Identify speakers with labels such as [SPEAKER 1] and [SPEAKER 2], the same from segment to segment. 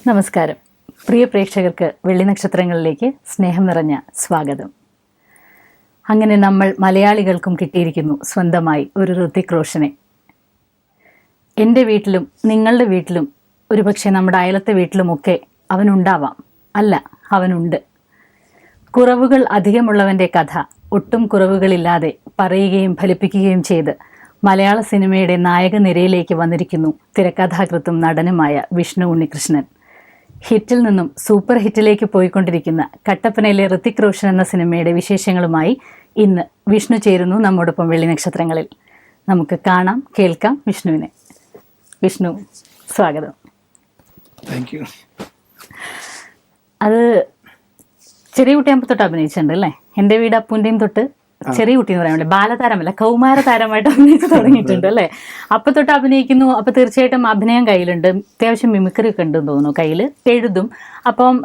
[SPEAKER 1] നമസ്കാരം. പ്രിയ പ്രേക്ഷകർക്ക് വെള്ളി നക്ഷത്രങ്ങളിലേക്ക് സ്നേഹം നിറഞ്ഞ സ്വാഗതം. അങ്ങനെ നമ്മൾ മലയാളികൾക്കും കിട്ടിയിരിക്കുന്നു സ്വന്തമായി ഒരു ഋതിക് റോഷനെ. എൻ്റെ വീട്ടിലും നിങ്ങളുടെ വീട്ടിലും ഒരുപക്ഷെ നമ്മുടെ അയലത്തെ വീട്ടിലുമൊക്കെ അവനുണ്ടാവാം. അല്ല, അവനുണ്ട്. കുറവുകൾ അധികമുള്ളവൻ്റെ കഥ ഒട്ടും കുറവുകളില്ലാതെ പറയുകയും ഫലിപ്പിക്കുകയും ചെയ്ത് മലയാള സിനിമയുടെ നായക നിരയിലേക്ക് വന്നിരിക്കുന്നു തിരക്കഥാകൃത്തും നടനുമായ വിഷ്ണു ഉണ്ണികൃഷ്ണൻ. ഹിറ്റിൽ നിന്നും സൂപ്പർ ഹിറ്റിലേക്ക് പോയിക്കൊണ്ടിരിക്കുന്ന കട്ടപ്പനയിലെ ഋതിക് റോഷൻ എന്ന സിനിമയുടെ വിശേഷങ്ങളുമായി ഇന്ന് വിഷ്ണു ചേരുന്നു നമ്മോടൊപ്പം വെള്ളി നക്ഷത്രങ്ങളിൽ. നമുക്ക് കാണാം, കേൾക്കാം വിഷ്ണുവിനെ. വിഷ്ണു, സ്വാഗതം.
[SPEAKER 2] Thank you.
[SPEAKER 1] അത് ചെറിയ കുട്ടിയാകുമ്പോൾ തൊട്ട് അഭിനയിച്ചിട്ടുണ്ട് അല്ലേ? എൻ്റെ വീട് അപ്പൂൻ്റെയും തൊട്ട് ചെറിയ കുട്ടി എന്ന് പറയാൻ വേണ്ടി ബാലതാരമല്ല, കൗമാര താരമായിട്ട് അഭിനയിച്ച് തുടങ്ങിയിട്ടുണ്ട് അല്ലേ? അപ്പൊ തൊട്ട് അഭിനയിക്കുന്നു. അപ്പൊ തീർച്ചയായിട്ടും അഭിനയം കയ്യിലുണ്ട്, അത്യാവശ്യം മിമിക്രി ഒക്കെ ഉണ്ടെന്ന് തോന്നുന്നു കയ്യിൽ, എഴുതും. അപ്പം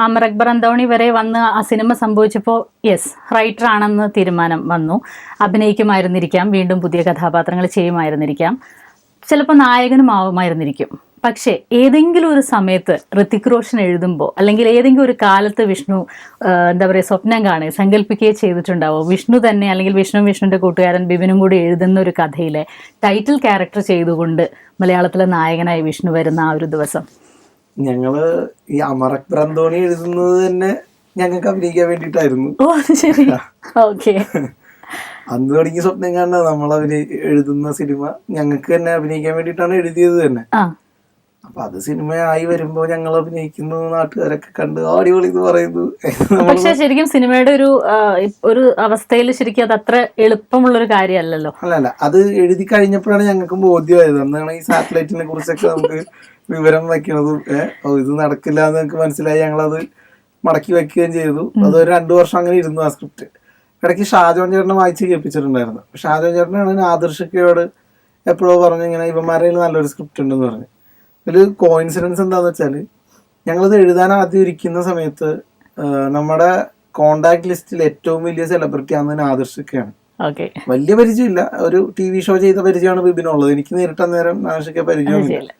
[SPEAKER 1] അമർ അക്ബർ അന്തോണി വരെ വന്ന് ആ സിനിമ സംഭവിച്ചപ്പോൾ യെസ്, റൈറ്റർ ആണെന്ന് തീരുമാനം വന്നു. അഭിനയിക്കുമായിരുന്നിരിക്കാം, വീണ്ടും പുതിയ കഥാപാത്രങ്ങൾ ചെയ്യുമായിരുന്നിരിക്കാം, ചിലപ്പോൾ നായകനും ആവുമായിരുന്നിരിക്കും. പക്ഷേ ഏതെങ്കിലും ഒരു സമയത്ത് ഋതിക് റോഷൻ എഴുതുമ്പോൾ അല്ലെങ്കിൽ ഏതെങ്കിലും ഒരു കാലത്ത് വിഷ്ണു എന്താ പറയുക സ്വപ്നം കാണുകയോ സങ്കല്പിക്കുകയോ ചെയ്തിട്ടുണ്ടാവോ വിഷ്ണു തന്നെ അല്ലെങ്കിൽ വിഷ്ണുവിൻ്റെ കൂട്ടുകാരൻ ബിബിനും കൂടി എഴുതുന്ന ഒരു കഥയിലെ ടൈറ്റിൽ ക്യാരക്ടർ ചെയ്തുകൊണ്ട് മലയാളത്തിലെ നായകനായി വിഷ്ണു വരുന്ന ആ ഒരു ദിവസം?
[SPEAKER 2] ഞങ്ങള് ഈ അമർ അക്ബർ അന്തോണി എഴുതുന്നത് തന്നെ ഞങ്ങൾക്ക് അഭിനയിക്കാൻ വേണ്ടിയിട്ടായിരുന്നു.
[SPEAKER 1] ഓ, അത് ശരി. ഓക്കെ.
[SPEAKER 2] അന്ന് തുടങ്ങി സ്വപ്നം കാണുന്നത് നമ്മൾ എഴുതുന്ന സിനിമ ഞങ്ങൾക്ക് തന്നെ അഭിനയിക്കാൻ വേണ്ടിയിട്ടാണ് എഴുതിയത് തന്നെ. അപ്പൊ അത് സിനിമയായി വരുമ്പോ ഞങ്ങൾ അഭിനയിക്കുന്നു, നാട്ടുകാരൊക്കെ കണ്ട് അടിപൊളി എന്ന് പറയുന്നു.
[SPEAKER 1] പക്ഷെ ശരിക്കും സിനിമയുടെ ഒരു അവസ്ഥയിൽ ശരിക്കും അത് അത്ര എളുപ്പമുള്ളൊരു കാര്യമല്ലല്ലോ.
[SPEAKER 2] അല്ല, അത് എഴുതി കഴിഞ്ഞപ്പോഴാണ് ഞങ്ങൾക്ക് ബോധ്യമായത്. അന്നാണ് ഈ സാറ്റലൈറ്റിനെ കുറിച്ചൊക്കെ നമുക്ക് വിവരം വയ്ക്കണതും ഇത് നടക്കില്ല എന്ന് നമുക്ക് മനസ്സിലായി. ഞങ്ങളത് മടക്കി വെക്കുകയും ചെയ്തു. അതൊരു 2 വർഷം അങ്ങനെ ഇരുന്നു ആ സ്ക്രിപ്റ്റ്. ഇടയ്ക്ക് ഷാജോൻ ചേട്ടനെ വായിച്ച് കേൾപ്പിച്ചിട്ടുണ്ടായിരുന്നു. ഷാജോൻ ചേട്ടനാണ് ആദർശക്കയോട് എപ്പോഴോ പറഞ്ഞു ഇങ്ങനെ ഇവന്മാരുടെ നല്ലൊരു സ്ക്രിപ്റ്റ് ഉണ്ടെന്ന് പറഞ്ഞു. ഒരു കോയിൻസിഡൻസ് എന്താന്ന് വെച്ചാല് ഞങ്ങളത് എഴുതാൻ ആദ്യം ഇരിക്കുന്ന സമയത്ത് നമ്മുടെ കോണ്ടാക്ട് ലിസ്റ്റിൽ ഏറ്റവും വലിയ സെലിബ്രിറ്റി ആണെന്ന് ആദർശക്കയാണ്. വലിയ പരിചയമില്ല, ഒരു TV ഷോ ചെയ്ത പരിചയമാണ് ബിബിനുള്ളത്. എനിക്ക് നേരിട്ട് അന്നേരം നാദർശക്ക പരിചയമൊന്നുമില്ല.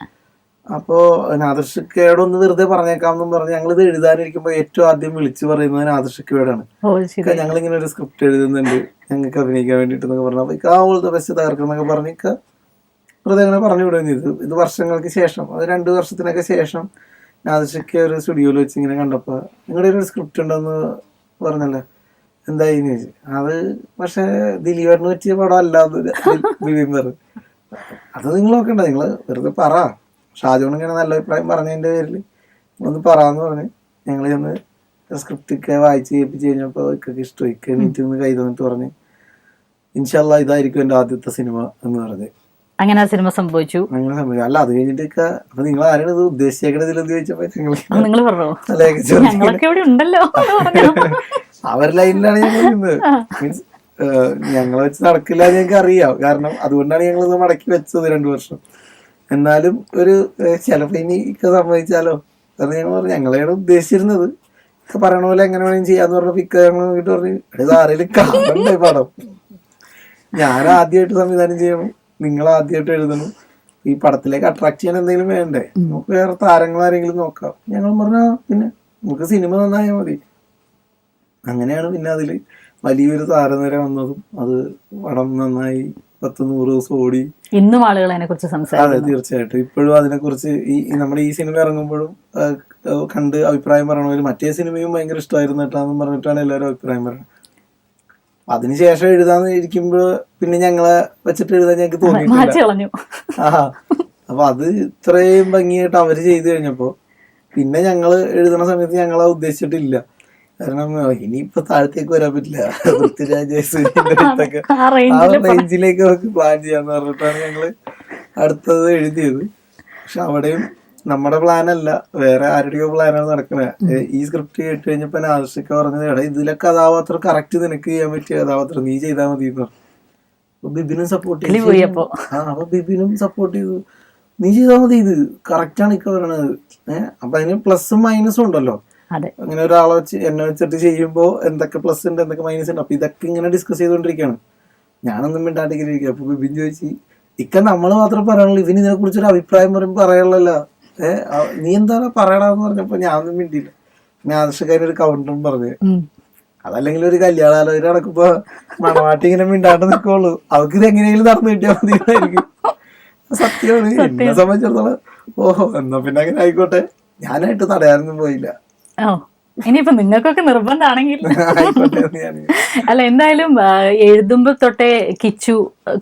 [SPEAKER 2] അപ്പോ നാദർശക്കയോടൊന്ന് വെറുതെ പറഞ്ഞേക്കാമെന്നും പറഞ്ഞ് ഞങ്ങളിത് എഴുതാനിരിക്കുമ്പോൾ ഏറ്റവും ആദ്യം വിളിച്ചു പറയുന്നത് നാദർശക്കയോടാണ്. ഞങ്ങളിങ്ങനെ ഒരു സ്ക്രിപ്റ്റ് എഴുതുന്നുണ്ട്, ഞങ്ങൾക്ക് അഭിനയിക്കാൻ വേണ്ടിയിട്ടെന്നൊക്കെ പറഞ്ഞു. ആ ഓൾ ദ ബെസ്റ്റ് തകർക്കുന്നൊക്കെ പറഞ്ഞ് വെറുതെ അങ്ങനെ പറഞ്ഞു വിടുകയും ചെയ്തു. ഇത് വർഷങ്ങൾക്ക് ശേഷം, അത് 2 വർഷത്തിനൊക്കെ ശേഷം നാദർശക്ക ഒരു സ്റ്റുഡിയോയിൽ വെച്ച് ഇങ്ങനെ കണ്ടപ്പോൾ നിങ്ങളുടെ ഒരു സ്ക്രിപ്റ്റ് ഉണ്ടെന്ന് പറഞ്ഞല്ലോ, എന്തായിന്ന് ചോദിച്ചു. അത് പക്ഷെ ദിലീപേട്ടന് പറ്റിയ പടം അല്ലാന്ന് ബിബിൻ പറഞ്ഞു. അത് നിങ്ങൾ നോക്കണ്ട, നിങ്ങൾ വെറുതെ പറ, ഷാജോൺ ഇങ്ങനെ നല്ല അഭിപ്രായം പറഞ്ഞതിൻ്റെ പേരിൽ ഒന്ന് പറയാന്ന് പറഞ്ഞ് ഞങ്ങൾ ചെന്ന് സ്ക്രിപ്റ്റൊക്കെ വായിച്ച് കേൾപ്പിച്ച് കഴിഞ്ഞപ്പോൾ ഇക്കൊക്കെ ഇഷ്ടമായി. എണീറ്റ് നിന്ന് കൈ തന്നിട്ട് പറഞ്ഞ് ഇൻഷാല്ലാ ഇതായിരിക്കും എൻ്റെ ആദ്യത്തെ സിനിമ എന്ന് പറഞ്ഞ്
[SPEAKER 1] അങ്ങനെ ആ സിനിമ സംഭവിച്ചു.
[SPEAKER 2] അല്ല, അത് കഴിഞ്ഞിട്ടൊക്കെ അപ്പൊ നിങ്ങൾ ആരാണ് ഇത് ഉദ്ദേശിച്ചേക്കണതിലെന്ന് ചോദിച്ചപ്പോ
[SPEAKER 1] നിങ്ങൾ പറഞ്ഞു ഞങ്ങളൊക്കെ ഇവിടെ ഉണ്ടല്ലോ.
[SPEAKER 2] അവർ ലൈനിലാണ് ഞങ്ങൾ നിന്നത്. മീൻസ് ഞങ്ങളെ വെച്ച് നടക്കില്ല എന്ന് ഞങ്ങൾക്ക് അറിയാം. കാരണം അതുകൊണ്ടാണ് ഞങ്ങൾ ഇത് മടക്കി വെച്ചത് 2 വർഷം. എന്നാലും ഒരു ചിലപ്പോ ഇനി ഇക്ക സമ്മതിച്ചാലോ കാരണം ഞങ്ങൾ പറഞ്ഞു ഞങ്ങളെയാണ് ഉദ്ദേശിച്ചിരുന്നത്, ഇക്ക പറയണ പോലെ എങ്ങനെ വേണമെങ്കിലും ചെയ്യാന്ന് പറഞ്ഞപ്പോ ഇക്ക ഞങ്ങൾ നോക്കിട്ട് പറഞ്ഞു ഇത് ആരെങ്കിലും കാണണ്ടേ പടം, ഞാൻ ആദ്യമായിട്ട് സംവിധാനം ചെയ്യണം, നിങ്ങൾ ആദ്യമായിട്ട് എഴുതണം, ഈ പടത്തിലേക്ക് അട്രാക്ട് ചെയ്യാൻ എന്തെങ്കിലും വേണ്ടേ, നമുക്ക് വേറെ താരങ്ങളാരെങ്കിലും നോക്കാം. ഞങ്ങൾ പറഞ്ഞാ പിന്നെ നമുക്ക് സിനിമ നന്നായാൽ മതി. അങ്ങനെയാണ് പിന്നെ അതിൽ വലിയൊരു താരനിര വന്നതും അത് പടം നന്നായി 10-100 ദിവസം ഓടി.
[SPEAKER 1] ഇന്നും ആളുകൾ അതിനെ കുറിച്ച് സംസാരിക്കും.
[SPEAKER 2] അതെ, തീർച്ചയായിട്ടും. ഇപ്പോഴും അതിനെക്കുറിച്ച് നമ്മുടെ ഈ സിനിമ ഇറങ്ങുമ്പോഴും കണ്ട് അഭിപ്രായം പറയണവര് മറ്റേ സിനിമയും ഭയങ്കര ഇഷ്ടമായിരുന്നു കേട്ടാന്ന് പറഞ്ഞിട്ടാണ് എല്ലാവരും അഭിപ്രായം പറയുന്നത്. അതിനുശേഷം എഴുതാന്ന് ഇരിക്കുമ്പോ പിന്നെ ഞങ്ങളെ വെച്ചിട്ട് എഴുതാൻ ഞങ്ങൾക്ക് തോന്നിയിട്ടില്ല. അപ്പൊ അത് ഇത്രയും ഭംഗിയായിട്ട് അവര് ചെയ്തു കഴിഞ്ഞപ്പോ പിന്നെ ഞങ്ങള് എഴുതണ സമയത്ത് ഞങ്ങളെ ഉദ്ദേശിച്ചിട്ടില്ല. കാരണം ഇനിയിപ്പോ താഴത്തേക്ക് വരാൻ പറ്റില്ല, പൃഥ്വിരാജ് അടുത്തൊക്കെ ആ റേഞ്ചിലേക്ക് നമുക്ക് പ്ലാൻ ചെയ്യാന്ന് പറഞ്ഞിട്ടാണ് ഞങ്ങള് അടുത്തത് എഴുതിയത്. പക്ഷെ അവിടെയും നമ്മുടെ പ്ലാനല്ല, വേറെ ആരുടെയോ പ്ലാനാണ് നടക്കണേ. ഈ സ്ക്രിപ്റ്റ് കേട്ട് കഴിഞ്ഞപ്പോ ആദർശക്ക പറഞ്ഞത് എടാ ഇതിലെ കഥാപാത്രം കറക്റ്റ് നിനക്ക് ചെയ്യാൻ പറ്റിയ കഥാപാത്രം നീ ചെയ്താൽ മതി എന്ന് പറഞ്ഞു. അപ്പൊ ബിബിനും സപ്പോർട്ട് ചെയ്തു. അപ്പൊ ബിബിനും സപ്പോർട്ട് ചെയ്തു, നീ ചെയ്താൽ മതി, ഇത് കറക്റ്റാണ് ഇക്ക പറയണത്. അപ്പൊ അതിന് പ്ലസും മൈനസും ഉണ്ടല്ലോ. അങ്ങനെ ഒരാളെ വെച്ച് എന്നെ വെച്ചിട്ട് ചെയ്യുമ്പോ എന്തൊക്കെ പ്ലസ് ഉണ്ട് എന്തൊക്കെ മൈനസ് ഉണ്ട്. അപ്പൊ ഇതൊക്കെ ഇങ്ങനെ ഡിസ്കസ് ചെയ്തോണ്ടിരിക്കുകയാണ്. ഞാനൊന്നും മിണ്ടാണ്ടിരിക്കുക. അപ്പൊ ബിബിൻ ചോദിച്ചു ഇക്ക നമ്മള് മാത്രം പറയാനുള്ളൂ, ഇവന് ഇതിനെ കുറിച്ചൊരു അഭിപ്രായം പറയുമ്പോ പറയാനുള്ളല്ലോ, നീ എന്താണ് പറയണെന്ന് പറഞ്ഞപ്പോ ഞാനൊന്നും മിണ്ടിയില്ല. പിന്നെ ആദർശക്കാരൻ ഒരു കൗണ്ടറും പറഞ്ഞു. അതല്ലെങ്കിൽ ഒരു കല്യാണാലോചന നടക്കുമ്പോ മണവാട്ടി ഇങ്ങനെ മിണ്ടാണ്ട് നിൽക്കുള്ളൂ, അവർക്ക് ഇത് എങ്ങനെയെങ്കിലും നടന്നു കിട്ടിയാൽ മതിയായിരിക്കും. സത്യമാണ്. എന്നെ സംബന്ധിച്ചിടത്തോളം ഓഹോ എന്നാ പിന്നെ അങ്ങനെ ആയിക്കോട്ടെ, ഞാനായിട്ട് തടയാനൊന്നും പോയില്ല.
[SPEAKER 1] ഇനിയിപ്പോ നിങ്ങൾക്കൊക്കെ നിർബന്ധമാണെങ്കിൽ
[SPEAKER 2] ആയിക്കോട്ടെ.
[SPEAKER 1] അല്ല, എന്തായാലും എഴുതുമ്പോ തൊട്ടേ കിച്ചു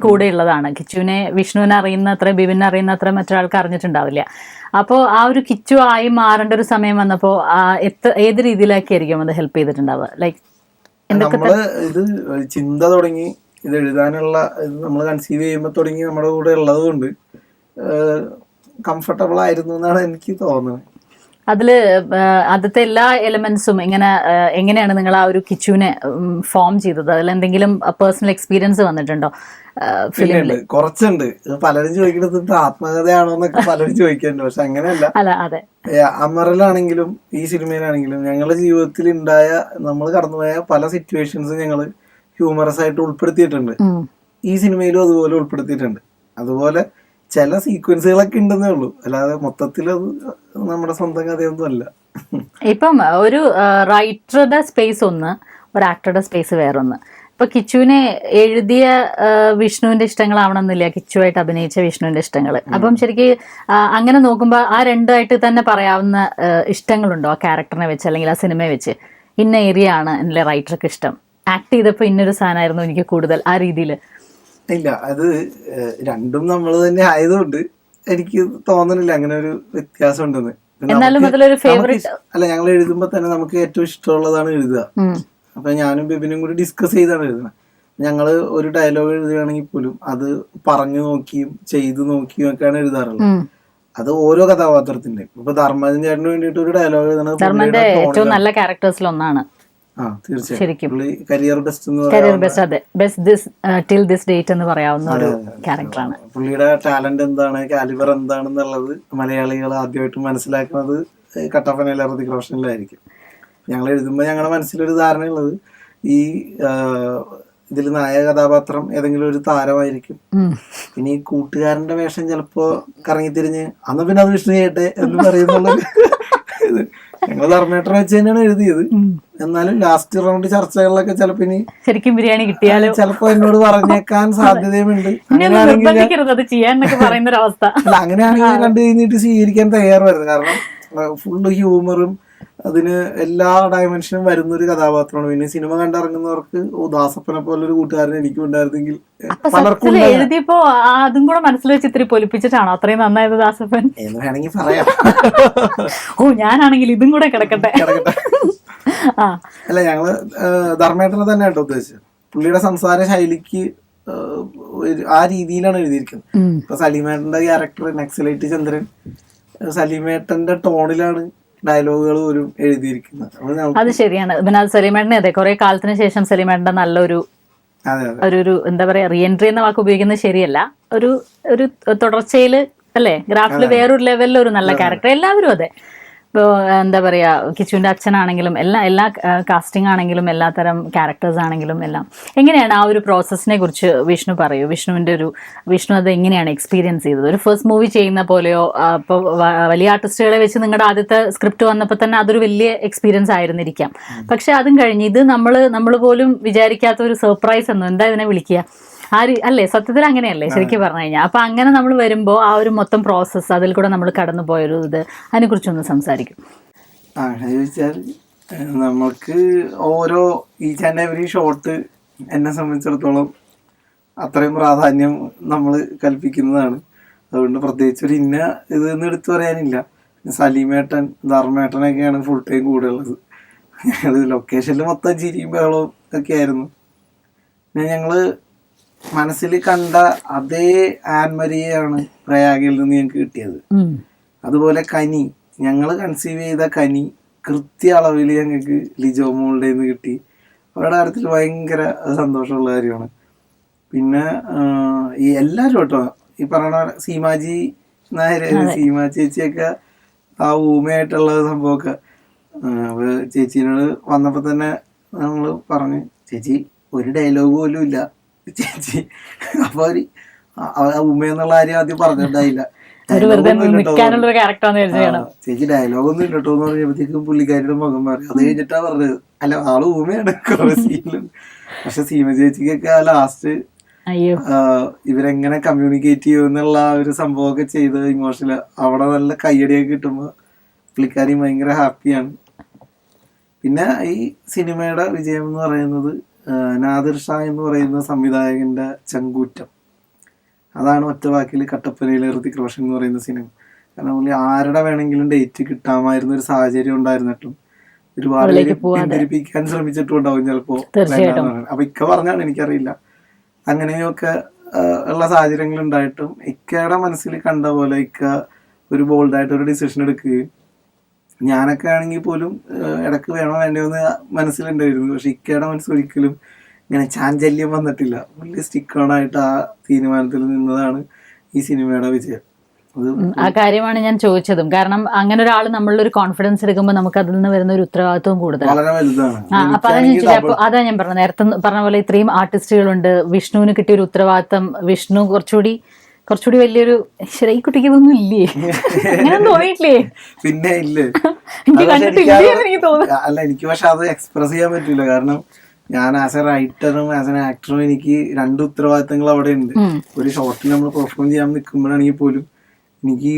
[SPEAKER 1] കൂടെ ഉള്ളതാണ്. കിച്ചുവിനെ വിഷ്ണുവിനെ അറിയുന്ന അത്ര, ബിബിനെ അറിയുന്ന അത്ര മറ്റൊരാൾക്ക് അറിഞ്ഞിട്ടുണ്ടാവില്ല. അപ്പോൾ ആ ഒരു കിച്ചു ആയി മാറേണ്ട ഒരു സമയം വന്നപ്പോ ഏത് രീതിയിലായിരിക്കും അത് ഹെൽപ്പ് ചെയ്തിട്ടുണ്ടാവുക? ലൈക്ക്
[SPEAKER 2] നമ്മള് ഇത് ചിന്ത തുടങ്ങി, ഇത് എഴുതാനുള്ള ഇത് നമ്മൾ കൺസീവ് ചെയ്യുമ്പോൾ തുടങ്ങി നമ്മുടെ കൂടെ ഉള്ളത് കൊണ്ട് കംഫർട്ടബിൾ ആയിരുന്നു എന്നാണ് എനിക്ക് തോന്നുന്നത്.
[SPEAKER 1] അതില് ആദ്യത്തെ എല്ലാ എലമെന്റ്സും എങ്ങനെയാണ് നിങ്ങൾ ആ ഒരു കിച്ചുവിനെ ഫോം ചെയ്തത്? അതിൽ എന്തെങ്കിലും പേഴ്സണൽ എക്സ്പീരിയൻസ് വന്നിട്ടുണ്ടോ ഫിലിമില്?
[SPEAKER 2] കുറച്ചുണ്ട്. പലരും ചോദിക്കുന്നത് ആത്മകഥയാണോ എന്നൊക്കെ പലരും ചോദിക്കുന്നുണ്ട്. പക്ഷെ അങ്ങനെയല്ല. അമറിലാണെങ്കിലും ഈ സിനിമയിലാണെങ്കിലും ഞങ്ങളുടെ ജീവിതത്തിൽ ഉണ്ടായ, നമ്മൾ കടന്നുപോയ പല സിറ്റുവേഷൻസും ഞങ്ങള് ഹ്യൂമറസ് ആയിട്ട് ഉൾപ്പെടുത്തിയിട്ടുണ്ട്. ഈ സിനിമയിലും അതുപോലെ ഉൾപ്പെടുത്തിയിട്ടുണ്ട്. അതുപോലെ ചില സീക്വൻസുകളൊക്കെ ഉണ്ടെന്നേ ഉള്ളൂ, അല്ലാതെ മൊത്തത്തിൽ അത് നമ്മുടെ സ്വന്തം കഥയൊന്നും അല്ല.
[SPEAKER 1] ഇപ്പം ഒരു റൈറ്ററുടെ സ്പേസ് ഒന്ന്, ഒരു ആക്ടറുടെ സ്പേസ് വേറൊന്ന്. ഇപ്പൊ കിച്ചുവിനെ എഴുതിയ വിഷ്ണുവിന്റെ ഇഷ്ടങ്ങളാവണമെന്നില്ല കിച്ചുവായിട്ട് അഭിനയിച്ച വിഷ്ണുവിന്റെ ഇഷ്ടങ്ങൾ. അപ്പം ശരിക്കും അങ്ങനെ നോക്കുമ്പോൾ ആ രണ്ടായിട്ട് തന്നെ പറയാവുന്ന ഇഷ്ടങ്ങളുണ്ടോ ആ ക്യാരക്ടറിനെ വെച്ച്, അല്ലെങ്കിൽ ആ സിനിമയെ വെച്ച്? ഇന്ന ഏരിയ ആണ് എൻ്റെ റൈറ്റർക്ക് ഇഷ്ടം, ആക്ട് ചെയ്തപ്പോൾ ഇന്നൊരു സാധനമായിരുന്നു എനിക്ക് കൂടുതൽ, ആ രീതിയിൽ?
[SPEAKER 2] ഇല്ല, അത് രണ്ടും നമ്മൾ തന്നെ ആയതുകൊണ്ട് എനിക്ക് തോന്നുന്നില്ല അങ്ങനെ ഒരു വ്യത്യാസം ഉണ്ടെന്ന്. അല്ല, ഞങ്ങൾ എഴുതുമ്പോ തന്നെ നമുക്ക് ഏറ്റവും ഇഷ്ടമുള്ളതാണ് എഴുതുക. അപ്പൊ ഞാനും ബിബിനും കൂടി ഡിസ്കസ് ചെയ്താണ് എഴുതുന്നത്. ഞങ്ങള് ഒരു ഡയലോഗ് എഴുതുകയാണെങ്കിൽ പോലും അത് പറഞ്ഞു നോക്കിയും ചെയ്തു നോക്കിയും ഒക്കെയാണ് എഴുതാറുള്ളത്. അത് ഓരോ കഥാപാത്രത്തിന്റെ. ഇപ്പൊ ധർമ്മജൻ ചേട്ടന് വേണ്ടിയിട്ട് ഒരു ഡയലോഗ് എഴുതുന്നത്
[SPEAKER 1] ഏറ്റവും നല്ല ക്യാരക്ടേഴ്സിൽ ഒന്നാണ്.
[SPEAKER 2] തീർച്ചയായും കരിയർ ബെസ്റ്റ്
[SPEAKER 1] എന്ന് പറയാവുന്ന ഒരു ക്യാരക്ടറാണ്.
[SPEAKER 2] പുള്ളിയുടെ ടാലന്റ് എന്താണ്, കാലിബർ എന്താണെന്നുള്ളത് മലയാളികൾ ആദ്യമായിട്ട് മനസ്സിലാക്കുന്നത് കട്ടപ്പനയിലെ ഹൃതിക് റോഷനിലായിരിക്കും. ഞങ്ങൾ എഴുതുമ്പോൾ ഞങ്ങളുടെ മനസ്സിലൊരു ധാരണയുള്ളത് ഈ ഇതിൽ നായക കഥാപാത്രം ഏതെങ്കിലും ഒരു താരമായിരിക്കും. പിന്നെ ഈ കൂട്ടുകാരന്റെ വേഷം ചിലപ്പോ കറങ്ങിത്തിരിഞ്ഞ് അന്ന് പിന്നെ അത് വിഷ്ണു ചെയ്യട്ടെ എന്ന് പറയുന്നുള്ളത്. ഞങ്ങൾ ധർമ്മേട്ടനെ വെച്ച് തന്നെയാണ് എഴുതിയത്. എന്നാലും ലാസ്റ്റ് റൗണ്ട് ചർച്ചകളിലൊക്കെ ചിലപ്പോ ഇനി
[SPEAKER 1] ശരിക്കും ബിരിയാണി കിട്ടിയാലോ
[SPEAKER 2] ചിലപ്പോ എന്നോട് പറഞ്ഞേക്കാൻ സാധ്യതയുമുണ്ട്.
[SPEAKER 1] അങ്ങനെയാണെങ്കിൽ
[SPEAKER 2] കണ്ടു കഴിഞ്ഞിട്ട് സ്വീകരിക്കാൻ തയ്യാറായിരുന്നു. കാരണം ഫുള്ള് ഹ്യൂമറും അതിന് എല്ലാ ഡയമെൻഷനും വരുന്നൊരു കഥാപാത്രമാണ്. പിന്നെ സിനിമ കണ്ടിറങ്ങുന്നവർക്ക് ദാസപ്പനെ പോലൊരു കൂട്ടുകാരൻ എനിക്കും ഉണ്ടായിരുന്നെങ്കിൽ പലർക്കും
[SPEAKER 1] എഴുതിയപ്പോ അതും കൂടെ മനസ്സിൽ വെച്ച് ഇത്തിരി പൊലിപ്പിച്ചിട്ടാണോ അത്രയും നന്നായത് ദാസപ്പൻ
[SPEAKER 2] എന്ന് വേണമെങ്കിൽ പറയാം.
[SPEAKER 1] ഞാനാണെങ്കിൽ ഇതും കൂടെ കിടക്കട്ടെ.
[SPEAKER 2] അല്ല, ഞങ്ങള് ധർമ്മേട്ടനെ തന്നെ കേട്ടോ ഉദ്ദേശിച്ചത്. പുള്ളിയുടെ സംസാര ശൈലിക്ക് ആ രീതിയിലാണ് എഴുതിയിരിക്കുന്നത്. ഇപ്പൊ സലീമേട്ടന്റെ ക്യാരക്ടർ നക്സലൈറ്റ് ചന്ദ്രൻ സലീമേട്ടന്റെ ടോണിലാണ് ഡയലോഗുകൾ പോലും എഴുതിയിരിക്കുന്നത്.
[SPEAKER 1] അത് ശരിയാണ്. പിന്നെ അത് സലീമേട്ടനെ അതെ കുറെ കാലത്തിന് ശേഷം സലീമേട്ടന്റെ നല്ലൊരു ഒരു എന്താ പറയാ റീ എൻട്രി എന്ന വാക്ക് ഉപയോഗിക്കുന്നത് ശരിയല്ല, ഒരു തുടർച്ചയില് അല്ലേ, ഗ്രാഫില് വേറൊരു ലെവലിൽ ഒരു നല്ല ക്യാരക്ടർ. എല്ലാവരും അതെ. ഇപ്പോൾ എന്താ പറയുക, കിച്ചുവിൻ്റെ അച്ഛനാണെങ്കിലും എല്ലാ കാസ്റ്റിംഗ് ആണെങ്കിലും എല്ലാ തരം ക്യാരക്ടേഴ്സ് ആണെങ്കിലും എല്ലാം. എങ്ങനെയാണ് ആ ഒരു പ്രോസസ്സിനെ കുറിച്ച് വിഷ്ണു പറയൂ? വിഷ്ണു അത് എങ്ങനെയാണ് എക്സ്പീരിയൻസ് ചെയ്തത്? ഒരു ഫസ്റ്റ് മൂവി ചെയ്യുന്ന പോലെയോ? ഇപ്പോൾ വലിയ ആർട്ടിസ്റ്റുകളെ വെച്ച് നിങ്ങളുടെ ആദ്യത്തെ സ്ക്രിപ്റ്റ് വന്നപ്പോൾ തന്നെ അതൊരു വലിയ എക്സ്പീരിയൻസ് ആയിരുന്നിരിക്കാം. പക്ഷെ അതും കഴിഞ്ഞ് ഇത് നമ്മൾ പോലും വിചാരിക്കാത്ത ഒരു സർപ്രൈസ് എന്നോ എന്താ ഇതിനെ വിളിക്കുക, അല്ലേ? സത്യത്തിൽ അങ്ങനെയല്ലേ ശരിക്കും പറഞ്ഞു കഴിഞ്ഞാൽ. അപ്പൊ അങ്ങനെ നമ്മൾ വരുമ്പോൾ ആ ഒരു മൊത്തം പ്രോസസ്സ് അതിൽ കൂടെ നമ്മൾ കടന്നു പോയൊരു ഇത്, അതിനെ കുറിച്ചൊന്ന് സംസാരിക്കും.
[SPEAKER 2] ചോദിച്ചാൽ നമുക്ക് ഓരോ ഈച്ച് ആൻഡ് എവറി ഷോട്ട് എന്നെ സംബന്ധിച്ചിടത്തോളം അത്രയും പ്രാധാന്യം നമ്മൾ കൽപ്പിക്കുന്നതാണ്. അതുകൊണ്ട് പ്രത്യേകിച്ച് ഒരു ഇന്ന ഇതെന്ന് എടുത്തു പറയാനില്ല. സലീമേട്ടൻ ധർമ്മേട്ടനൊക്കെയാണ് ഫുൾ ടൈം കൂടെ ഉള്ളത്. ഞങ്ങൾ ലൊക്കേഷനിൽ മൊത്തം ചിരിയും ബഹളവും ഒക്കെ ആയിരുന്നു. പിന്നെ ഞങ്ങള് മനസ്സിൽ കണ്ട അതേ ആൻമരിയാണ് പ്രയാഗയിൽ നിന്ന് ഞങ്ങൾക്ക് കിട്ടിയത്. അതുപോലെ കനി, ഞങ്ങൾ കൺസീവ് ചെയ്ത കനി കൃത്യ അളവിൽ ഞങ്ങൾക്ക് ലിജോ മോളുടെ നിന്ന് കിട്ടി. അവരുടെ കാര്യത്തിൽ ഭയങ്കര സന്തോഷമുള്ള കാര്യമാണ്. പിന്നെ ഈ എല്ലാവരും കേട്ടോ, ഈ പറയുന്ന സീമാജി നായർ, സീമ ചേച്ചിയൊക്കെ ആ ഊമയായിട്ടുള്ള സംഭവമൊക്കെ ചേച്ചീനോട് വന്നപ്പോൾ തന്നെ നമ്മൾ പറഞ്ഞു, ചേച്ചി ഒരു ഡയലോഗ് പോലും ഇല്ല ചേച്ചി. അപ്പൊ ഉമ്മ എന്നുള്ള കാര്യം ആദ്യം പറഞ്ഞിട്ടുണ്ടായില്ല.
[SPEAKER 1] ഒരു വെറുതെ നിൽക്കാനുള്ള ഒരു ക്യാരക്ടറാന്ന് വിചാരിച്ചാണ്.
[SPEAKER 2] ചേച്ചി ഡയലോഗ് ഒന്നും ഇല്ലട്ടോ എന്ന് പറഞ്ഞപ്പോഴത്തേക്കും പുള്ളിക്കാരിയുടെ മുഖം മാറി. അത് കഴിഞ്ഞിട്ടാ പറഞ്ഞത് അല്ല ആള് ഊമയാണ് കുറെ സീനിലുണ്ട്. പക്ഷെ സീമ ചേച്ചിക്കൊക്കെ ലാസ്റ്റ്
[SPEAKER 1] അയ്യോ
[SPEAKER 2] ഇവരെങ്ങനെ കമ്മ്യൂണിക്കേറ്റ് ചെയ്യും എന്നുള്ള ആ ഒരു സംഭവമൊക്കെ ചെയ്ത് ഇമോഷണൽ അവിടെ നല്ല കയ്യടിയൊക്കെ കിട്ടുമ്പോ പുള്ളിക്കാരി ഭയങ്കര ഹാപ്പിയാണ്. പിന്നെ ഈ സിനിമയുടെ വിജയം എന്ന് പറയുന്നത് നാദിർ ഷാ എന്ന് പറയുന്ന സംവിധായകന്റെ ചങ്കൂറ്റം. അതാണ് ഒറ്റ വാക്കിൽ കട്ടപ്പനയിലെ ഋതിക് റോഷൻ എന്ന് പറയുന്ന സിനിമ. കാരണം പുള്ളി ആരുടെ വേണമെങ്കിലും ഡേറ്റ് കിട്ടാമായിരുന്ന ഒരു സാഹചര്യം ഉണ്ടായിരുന്നിട്ടും ഒരുപാട് പേര് പിന്തിരിപ്പിക്കാൻ ശ്രമിച്ചിട്ടും ഉണ്ടാവും ചിലപ്പോ. അപ്പൊ ഇക്ക പറഞ്ഞാണ്, എനിക്കറിയില്ല. അങ്ങനെയൊക്കെ ഉള്ള സാഹചര്യങ്ങൾ ഉണ്ടായിട്ടും ഇക്കയുടെ മനസ്സിൽ കണ്ട പോലെ ഇക്ക ഒരു ബോൾഡായിട്ട് ഒരു ഡിസിഷൻ എടുക്കുകയും, ഞാനൊക്കെ ആണെങ്കിൽ പോലും ഇടക്ക് വേണോ വേണ്ടയോ എന്ന് മനസ്സിലുണ്ടായിരുന്നു. പക്ഷെ ഇക്കയുടെ മനസ്സൊരിക്കലും ഇങ്ങനെ ചാഞ്ചല്യം വന്നിട്ടില്ല. വലിയ സ്റ്റിക്ക് ഓൺ ആയിട്ട് ആ തീരുമാനത്തിൽ നിന്നതാണ് ഈ സിനിമയുടെ വിജയം.
[SPEAKER 1] ആ കാര്യമാണ് ഞാൻ ചോദിച്ചതും. കാരണം അങ്ങനെ ഒരാൾ നമ്മളിലൊരു കോൺഫിഡൻസ് എടുക്കുമ്പോൾ നമുക്ക് അതിൽ നിന്ന് വരുന്ന ഒരു ഉത്തരവാദിത്വം കൂടുതലാണ്.
[SPEAKER 2] വളരെ വലുതാണ്.
[SPEAKER 1] അപ്പൊ അതാ ഞാൻ ചോദിച്ചത്. അപ്പൊ അതാ ഞാൻ പറഞ്ഞത്, നേരത്തെ പറഞ്ഞ പോലെ ഇത്രയും ആർട്ടിസ്റ്റുകളുണ്ട്, വിഷ്ണുവിന് കിട്ടിയ ഒരു ഉത്തരവാദിത്തം, വിഷ്ണു കുറച്ചുകൂടി വലിയൊരു ഈ കുട്ടിക്ക് ഇതൊന്നും ഇല്ലേ, അങ്ങനെ തോന്നിയിട്ടില്ലേ?
[SPEAKER 2] പിന്നെ ഇല്ലേ,
[SPEAKER 1] എനിക്ക് കണ്ടിട്ടില്ലേ എനിക്ക് തോന്നുന്നു.
[SPEAKER 2] അല്ല എനിക്ക് പക്ഷെ അത് എക്സ്പ്രസ് ചെയ്യാൻ പറ്റില്ല. കാരണം ഞാൻ ആസ് എ റൈറ്ററും ആസ് എൻ ആക്ടറും എനിക്ക് രണ്ട് ഉത്തരവാദിത്തങ്ങൾ അവിടെ ഉണ്ട്. ഒരു ഷോർട്ടിൽ നമ്മൾ പെർഫോം ചെയ്യാൻ നിൽക്കുമ്പോഴാണെങ്കിൽ പോലും എനിക്ക്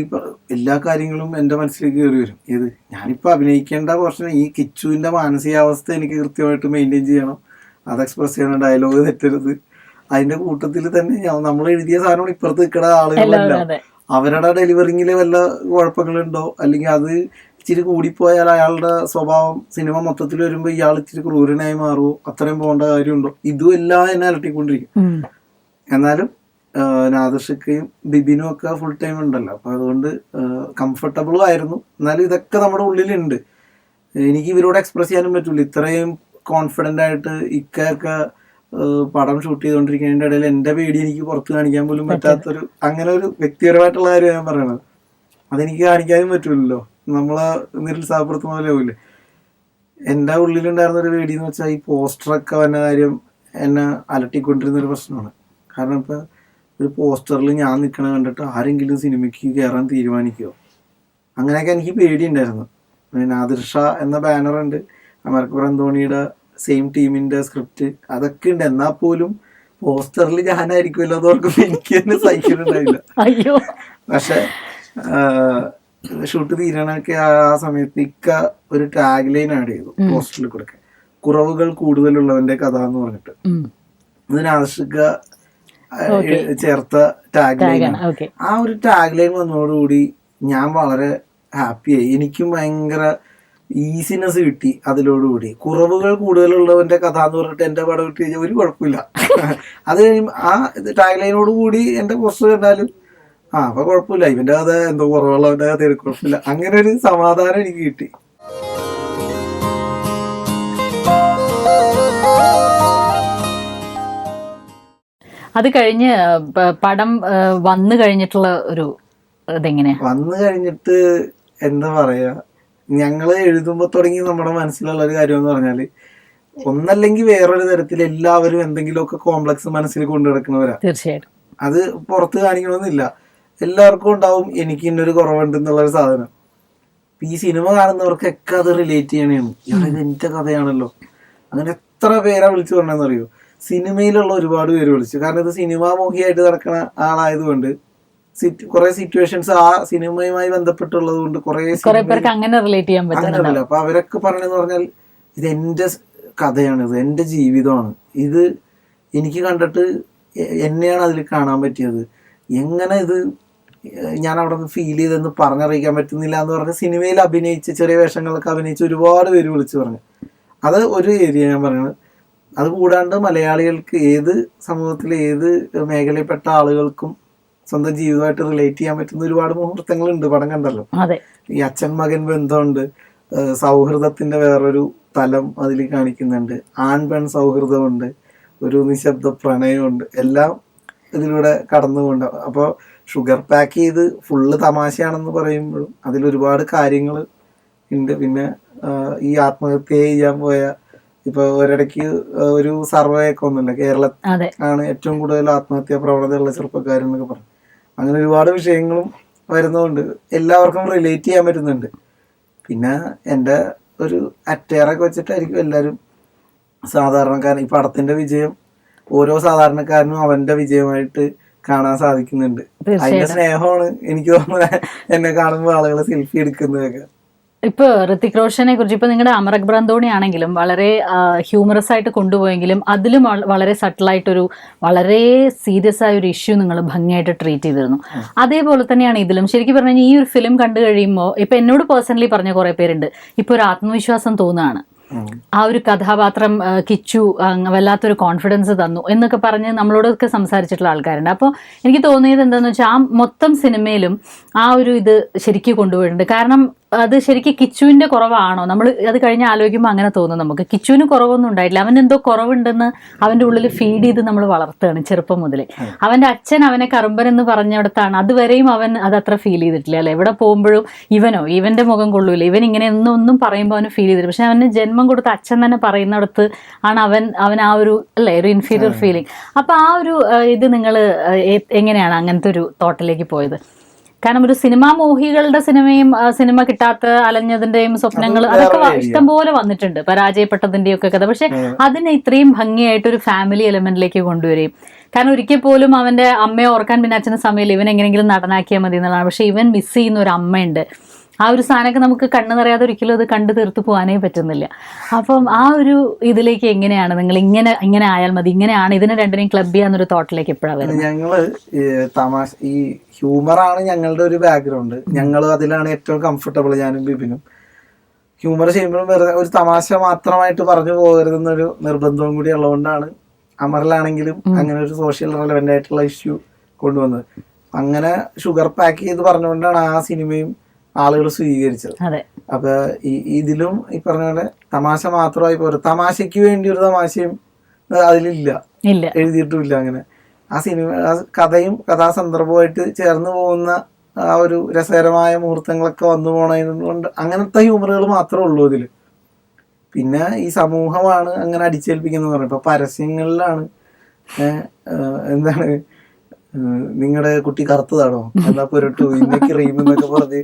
[SPEAKER 2] എല്ലാ കാര്യങ്ങളും എൻ്റെ മനസ്സിലേക്ക് കയറി വരും. ഏത് ഞാനിപ്പോൾ അഭിനയിക്കേണ്ട പോർഷൻ, ഈ കിച്ചുവിൻ്റെ മാനസികാവസ്ഥ എനിക്ക് കൃത്യമായിട്ട് മെയിൻറ്റെയിൻ ചെയ്യണം, അത് എക്സ്പ്രസ് ചെയ്യണം, ഡയലോഗ് തെറ്റരുത്. അതിന്റെ കൂട്ടത്തിൽ തന്നെ നമ്മൾ എഴുതിയ സാധനം ഇപ്പുറത്ത് നിൽക്കുന്ന ആളുകളല്ല, അവരുടെ ഡെലിവറിങ്ങിൽ വല്ല കുഴപ്പങ്ങളുണ്ടോ, അല്ലെങ്കിൽ അത് ഇച്ചിരി കൂടിപ്പോയാൽ അയാളുടെ സ്വഭാവം സിനിമ മൊത്തത്തിൽ വരുമ്പോൾ ഇയാൾ ഇച്ചിരി ക്രൂരനായി മാറുമോ, അത്രയും പോകേണ്ട കാര്യമുണ്ടോ, ഇതും എല്ലാം എന്നെ അലട്ടിക്കൊണ്ടിരിക്കും. എന്നാലും നാദിർഷയ്ക്കയും ബിബിനും ഒക്കെ ഫുൾ ടൈം ഉണ്ടല്ലോ, അപ്പൊ അതുകൊണ്ട് കംഫർട്ടബിളും ആയിരുന്നു. എന്നാലും ഇതൊക്കെ നമ്മുടെ ഉള്ളിലുണ്ട്. എനിക്ക് ഇവരോട് എക്സ്പ്രസ് ചെയ്യാനും പറ്റൂല. ഇത്രയും കോൺഫിഡന്റ് ആയിട്ട് ഇക്കൊക്കെ പടം ഷൂട്ട് ചെയ്തുകൊണ്ടിരിക്കുന്നതിന്റെ ഇടയിൽ എന്റെ പേടി എനിക്ക് പുറത്ത് കാണിക്കാൻ പോലും പറ്റാത്തൊരു, അങ്ങനെ ഒരു വ്യക്തിപരമായിട്ടുള്ള കാര്യം ഞാൻ പറയണത്. അതെനിക്ക് കാണിക്കാനും പറ്റൂലല്ലോ, നമ്മളെ നിരുത്സാഹപ്പെടുത്തുന്ന പോലെ ആവില്ലേ. എൻ്റെ ഉള്ളിലുണ്ടായിരുന്ന ഒരു പേടി എന്ന് വെച്ചാൽ ഈ പോസ്റ്ററൊക്കെ വന്ന കാര്യം എന്നെ അലട്ടിക്കൊണ്ടിരുന്ന ഒരു പ്രശ്നമാണ്. കാരണം ഇപ്പം ഒരു പോസ്റ്ററിൽ ഞാൻ നിൽക്കണ കണ്ടിട്ട് ആരെങ്കിലും സിനിമയ്ക്ക് കയറാൻ തീരുമാനിക്കുമോ, അങ്ങനെയൊക്കെ എനിക്ക് പേടിയുണ്ടായിരുന്നു. നാദിർ ഷാ എന്ന ബാനറുണ്ട്, അമർക്കുപുറം ധോണിയുടെ സെയിം ടീമിന്റെ സ്ക്രിപ്റ്റ്, അതൊക്കെ ഉണ്ട്. എന്നാൽ പോലും പോസ്റ്ററിൽ ഞാനായിരിക്കുമല്ലോ അതോർക്കുമ്പോൾ എനിക്ക് തന്നെ സഹിക്കുന്നുണ്ടായില്ല. പക്ഷെ ഷൂട്ട് തീരണൊക്കെ ആ സമയത്ത് ഇക്ക ഒരു ടാഗ് ലൈൻ ആഡ് ചെയ്തു പോസ്റ്ററിൽ കൊടുക്കാൻ, കുറവുകൾ കൂടുതലുള്ളവന്റെ കഥ എന്ന് പറഞ്ഞിട്ട്. ഇതിന് ആവശ്യക ചേർത്ത ടാഗ് ലൈൻ. ആ ഒരു ടാഗ് ലൈൻ വന്നതോടുകൂടി ഞാൻ വളരെ ഹാപ്പിയായി. എനിക്കും ഭയങ്കര ഈസിനെസ് കിട്ടി അതിലോടുകൂടി. കുറവുകൾ കൂടുതലുള്ളവന്റെ കഥ എന്ന് പറഞ്ഞിട്ട് എന്റെ പടം ഇട്ട് കഴിഞ്ഞാൽ ഒരു കുഴപ്പമില്ല. അത് കഴിയുമ്പോൾ ആ ടാഗ് ലൈനോട് കൂടി എന്റെ പോസ്റ്റർ കണ്ടാലും അപ്പൊ കുഴപ്പമില്ല, ഇവന്റെ കഥ എന്തോ കുറവുള്ളവന്റെ കഥ കുഴപ്പമില്ല, അങ്ങനെ ഒരു സമാധാനം എനിക്ക് കിട്ടി.
[SPEAKER 1] അത് കഴിഞ്ഞ് പടം വന്നു കഴിഞ്ഞിട്ടുള്ള ഒരു ഇതെങ്ങനെയാ?
[SPEAKER 2] വന്നു കഴിഞ്ഞിട്ട് എന്താ പറയാ, ഞങ്ങള് എഴുതുമ്പോ തുടങ്ങി നമ്മുടെ മനസ്സിലുള്ള ഒരു കാര്യം എന്ന് പറഞ്ഞാല്, ഒന്നല്ലെങ്കിൽ വേറൊരു തരത്തിൽ എല്ലാവരും എന്തെങ്കിലുമൊക്കെ കോംപ്ലക്സ് മനസ്സിൽ കൊണ്ടു നടക്കുന്നവരാ.
[SPEAKER 1] തീർച്ചയായിട്ടും
[SPEAKER 2] അത് പുറത്ത് കാണിക്കണമെന്നില്ല, എല്ലാവർക്കും ഉണ്ടാവും എനിക്ക് ഇന്നൊരു കുറവുണ്ട് എന്നുള്ളൊരു സാധനം. ഈ സിനിമ കാണുന്നവർക്കൊക്കെ അത് റിലേറ്റ് ചെയ്യണേന്ന്, ഇത് എന്റെ കഥയാണല്ലോ. അങ്ങനെ എത്ര പേരാ വിളിച്ചു പറഞ്ഞെന്നറിയോ? സിനിമയിലുള്ള ഒരുപാട് പേര് വിളിച്ചു. കാരണം ഇത് സിനിമാമുഖിയായിട്ട് നടക്കുന്ന ആളായതുകൊണ്ട് കുറെ സിറ്റുവേഷൻസ് ആ സിനിമയുമായി ബന്ധപ്പെട്ടുള്ളത് കൊണ്ട് കുറെ
[SPEAKER 1] പേർക്ക് അങ്ങനെ റിലേറ്റ് ചെയ്യാൻ പറ്റില്ല.
[SPEAKER 2] അപ്പൊ അവരൊക്കെ പറഞ്ഞെന്ന് പറഞ്ഞാൽ ഇത് എന്റെ കഥയാണ്, ഇത് എന്റെ ജീവിതമാണ്, ഇത് എനിക്ക് കണ്ടിട്ട് എന്നെയാണ് അതിൽ കാണാൻ പറ്റിയത്, എങ്ങനെ ഇത് ഞാൻ അവിടെ ഫീൽ ചെയ്തെന്ന് പറഞ്ഞറിയിക്കാൻ പറ്റുന്നില്ല എന്ന് പറഞ്ഞ് സിനിമയിൽ അഭിനയിച്ച് ചെറിയ വേഷങ്ങളൊക്കെ അഭിനയിച്ച് ഒരുപാട് പേര് വിളിച്ചു പറഞ്ഞു. അത് ഒരു ഏരിയ ഞാൻ പറയുന്നത്. അത് കൂടാണ്ട് മലയാളികൾക്ക് ഏത് സമൂഹത്തിലെ ഏത് മേഖലയിൽപ്പെട്ട ആളുകൾക്കും സ്വന്തം ജീവിതമായിട്ട് റിലേറ്റ് ചെയ്യാൻ പറ്റുന്ന ഒരുപാട് മുഹൂർത്തങ്ങളുണ്ട് പടം കണ്ടല്ലോ. ഈ അച്ഛൻ മകൻ ബന്ധമുണ്ട്, സൗഹൃദത്തിന്റെ വേറൊരു തലം അതിൽ കാണിക്കുന്നുണ്ട്, ആൺ പെൺ സൗഹൃദമുണ്ട്, ഒരു നിശബ്ദ പ്രണയമുണ്ട്, എല്ലാം ഇതിലൂടെ കടന്നുകൊണ്ട്. അപ്പോൾ ഷുഗർ പാക്ക് ചെയ്ത് ഫുള്ള് തമാശയാണെന്ന് പറയുമ്പോഴും അതിലൊരുപാട് കാര്യങ്ങൾ ഉണ്ട്. പിന്നെ ഈ ആത്മഹത്യ ചെയ്യാൻ പോയ, ഇപ്പൊ ഒരിടയ്ക്ക് ഒരു സർവേ ഒക്കെ ഒന്നുമില്ല, കേരളത്തിൽ ആണ് ഏറ്റവും കൂടുതൽ ആത്മഹത്യാ പ്രവണതയുള്ള ചെറുപ്പക്കാരെന്നൊക്കെ പറഞ്ഞു. അങ്ങനെ ഒരുപാട് വിഷയങ്ങളും വരുന്നതുകൊണ്ട് എല്ലാവർക്കും റിലേറ്റ് ചെയ്യാൻ പറ്റുന്നുണ്ട്. പിന്നെ എൻ്റെ ഒരു അറ്റയറൊക്കെ വെച്ചിട്ടായിരിക്കും എല്ലാവരും സാധാരണക്കാരൻ ഈ പടത്തിന്റെ വിജയം ഓരോ സാധാരണക്കാരനും അവന്റെ വിജയമായിട്ട് കാണാൻ സാധിക്കുന്നുണ്ട്. അതിന്റെ സ്നേഹമാണ് എനിക്ക് തോന്നുന്നത് എന്നെ കാണുമ്പോൾ ആളുകൾ സെൽഫി എടുക്കുന്നതൊക്കെ.
[SPEAKER 1] ഇപ്പൊ ഋത്തിക് റോഷനെ കുറിച്ച് ഇപ്പൊ നിങ്ങളുടെ അമർ അക്ബറാന്തോണി ആണെങ്കിലും വളരെ ഹ്യൂമറസ് ആയിട്ട് കൊണ്ടുപോയെങ്കിലും അതിലും വളരെ സട്ടിലായിട്ടൊരു വളരെ സീരിയസ് ആയ ഒരു ഇഷ്യൂ നിങ്ങൾ ഭംഗിയായിട്ട് ട്രീറ്റ് ചെയ്തിരുന്നു. അതേപോലെ തന്നെയാണ് ഇതിലും. ശരിക്കും പറഞ്ഞു കഴിഞ്ഞാൽ ഈ ഒരു ഫിലിം കണ്ടു കഴിയുമ്പോൾ ഇപ്പൊ എന്നോട് പേഴ്സണലി പറഞ്ഞ കുറെ പേരുണ്ട്, ഇപ്പൊ ഒരു ആത്മവിശ്വാസം തോന്നുകയാണ്, ആ ഒരു കഥാപാത്രം കിച്ചു വല്ലാത്തൊരു കോൺഫിഡൻസ് തന്നു എന്നൊക്കെ പറഞ്ഞ് നമ്മളോടൊക്കെ സംസാരിച്ചിട്ടുള്ള ആൾക്കാരുണ്ട്. അപ്പോൾ എനിക്ക് തോന്നിയത് എന്താണെന്ന് വെച്ചാൽ ആ മൊത്തം സിനിമയിലും ആ ഒരു ഇത് ശരിക്കും കൊണ്ടുപോയിട്ടുണ്ട്. കാരണം അത് ശരിക്കും കിച്ചുവിന്റെ കുറവാണോ, നമ്മൾ അത് കഴിഞ്ഞ് ആലോചിക്കുമ്പോൾ അങ്ങനെ തോന്നും നമുക്ക്. കിച്ചുവിന് കുറവൊന്നും ഉണ്ടായിട്ടില്ല, അവൻ എന്തോ കുറവുണ്ടെന്ന് അവന്റെ ഉള്ളിൽ ഫീഡ് ചെയ്ത് നമ്മൾ വളർത്തുകയാണ് ചെറുപ്പം മുതലേ. അവന്റെ അച്ഛൻ അവനെ കറുമ്പൻ എന്ന് പറഞ്ഞിടത്താണ്, അതുവരെയും അവൻ അതത്ര ഫീൽ ചെയ്തിട്ടില്ല അല്ലെ. എവിടെ പോകുമ്പോഴും ഇവന്റെ മുഖം കൊള്ളൂല, ഇവൻ ഇങ്ങനെ ഒന്നും പറയുമ്പോൾ അവന് ഫീൽ ചെയ്തില്ല. പക്ഷെ അവന് ജന്മം കൊടുത്ത അച്ഛൻ തന്നെ പറയുന്നിടത്ത് ആണ് അവൻ ആ ഒരു അല്ലേ ഒരു ഇൻഫീരിയർ ഫീലിംഗ്. അപ്പൊ ആ ഒരു ഇത് നിങ്ങൾ എങ്ങനെയാണ് അങ്ങനത്തെ ഒരു തോട്ടിലേക്ക് പോയത്? കാരണം ഒരു സിനിമാ മോഹികളുടെ സിനിമ കിട്ടാത്ത അലഞ്ഞതിന്റെയും സ്വപ്നങ്ങൾ അതൊക്കെ ഇഷ്ടംപോലെ വന്നിട്ടുണ്ട്, പരാജയപ്പെട്ടതിന്റെയും ഒക്കെ കഥ. പക്ഷെ അതിനെ ഇത്രയും ഭംഗിയായിട്ട് ഒരു ഫാമിലി എലമെന്റിലേക്ക് കൊണ്ടുവരികയും, കാരണം ഒരിക്കൽ പോലും അവന്റെ അമ്മയെ ഓർക്കാൻ പിന്നെ അച്ഛന് സമയമില്ല, ഇവൻ എങ്ങനെയെങ്കിലും നടനാക്കിയാൽ മതി എന്നുള്ളതാണ്. പക്ഷെ ഇവൻ മിസ് ചെയ്യുന്ന ഒരു അമ്മയുണ്ട്. ആ ഒരു സാധനമൊക്കെ നമുക്ക് കണ്ണു നിറയാതെ ഒരിക്കലും അത് കണ്ടു തീർത്ത് പോകാനേ പറ്റുന്നില്ല. അപ്പം ആ ഒരു ഇതിലേക്ക് എങ്ങനെയാണ് നിങ്ങൾ ഇങ്ങനെ ആയാൽ മതി, ഇങ്ങനെയാണ് ഇതിനെ രണ്ടിനെയും ക്ലബ് ചെയ്യാന്നൊരു തോട്ടിലേക്ക് എപ്പോഴാണ് വരുന്നത്?
[SPEAKER 2] ഞങ്ങള് തമാശ ഈ ഹ്യൂമറാണ് ഞങ്ങളുടെ ഒരു ബാക്ക്ഗ്രൗണ്ട്. ഞങ്ങൾ അതിലാണ് ഏറ്റവും കംഫർട്ടബിൾ, ഞാനും ബിബിനും. ഹ്യൂമർ ചെയ്യുമ്പോഴും വെറുതെ ഒരു തമാശ മാത്രമായിട്ട് പറഞ്ഞു പോകരുതെന്നൊരു നിർബന്ധവും കൂടി ഉള്ളതുകൊണ്ടാണ് അമറിലാണെങ്കിലും അങ്ങനെ ഒരു സോഷ്യൽ റെലവെന്റ് ആയിട്ടുള്ള ഇഷ്യൂ കൊണ്ടുവന്നത്. അങ്ങനെ ഷുഗർ പാക്ക് ചെയ്ത് പറഞ്ഞുകൊണ്ടാണ് ആ സിനിമയും ആളുകൾ സ്വീകരിച്ചത്. അപ്പൊ ഇതിലും ഈ പറഞ്ഞ പോലെ തമാശ മാത്രമായി പോരും, തമാശയ്ക്ക് വേണ്ടി ഒരു തമാശയും അതിലില്ല, എഴുതിയിട്ടുമില്ല. അങ്ങനെ ആ സിനിമ കഥയും കഥാസന്ദർഭമായിട്ട് ചേർന്ന് പോകുന്ന ആ ഒരു രസകരമായ മുഹൂർത്തങ്ങളൊക്കെ വന്നു പോണതുകൊണ്ട് അങ്ങനത്തെ ഹ്യൂമറുകൾ മാത്രമേ ഉള്ളൂ ഇതില്. പിന്നെ ഈ സമൂഹമാണ് അങ്ങനെ അടിച്ചേൽപ്പിക്കുന്നത് പറഞ്ഞു. ഇപ്പൊ പരസ്യങ്ങളിലാണ് എന്താണ് നിങ്ങളുടെ കുട്ടി കറുത്തതാണോ എന്നാ പുരട്ടു ഇന്ന ക്രീം എന്നൊക്കെ പറഞ്ഞ്